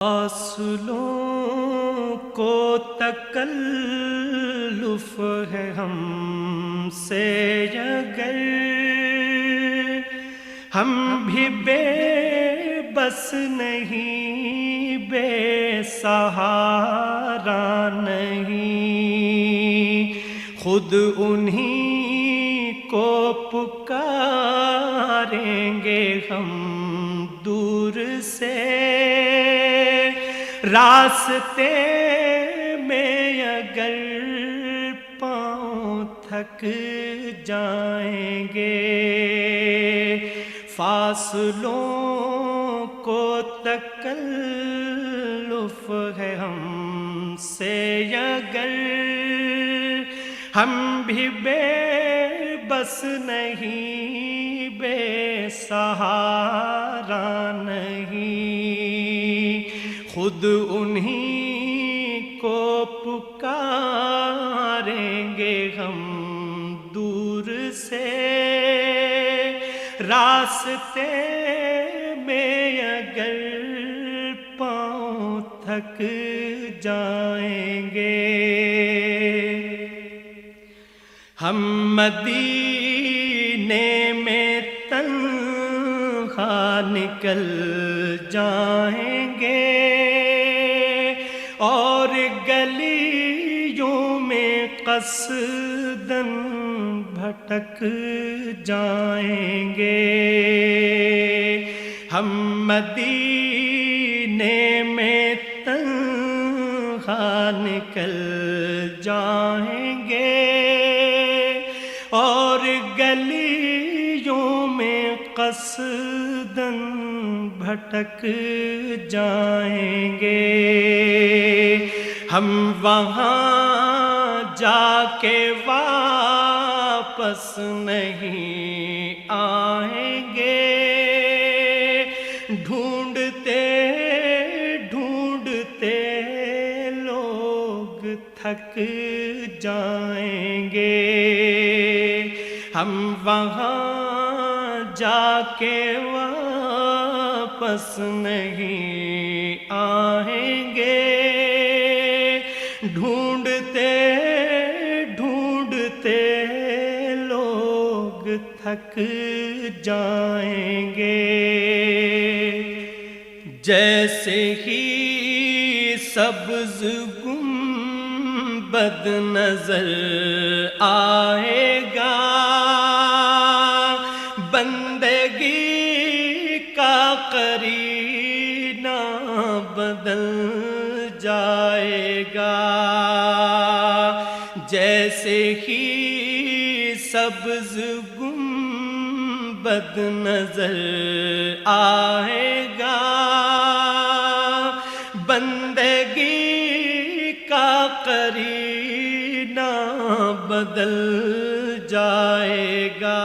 فاصلوں کو تکلف ہے ہم سے اگر ہم بھی بے بس نہیں، بے سہارا نہیں، خود انہی کو پکاریں گے ہم دور سے، راستے میں اگر پاؤں تھک جائیں گے، فاصلوں کو تکلف ہے ہم سے اگر ہم بھی بے بس نہیں، بے سہارا نہیں، خود انہی کو پکاریں گے ہم دور سے، راستے میں اگر پاؤں تھک جائیں گے، ہم مدینے میں تنہا نکل جائیں گے اور گلیوں میں قصداً بھٹک جائیں گے، ہم مدینے میں تنہا نکل جائیں گے اور گلیوں میں قصداً بھٹک جائیں گے، ہم وہاں جا کے واپس نہیں آئیں گے، ڈھونڈتے ڈھونڈتے لوگ تھک جائیں گے، ہم وہاں جا کے واپس نہیں آئیں گے، ڈھونڈتے ڈھونڈتے لوگ تھک جائیں گے، جیسے ہی سبز گنبد نظر آئے گا، بندگی کا قرینہ بدل جائے گا، جیسے ہی سبز گنبد نظر آئے گا، بندگی کا قرینہ بدل جائے گا۔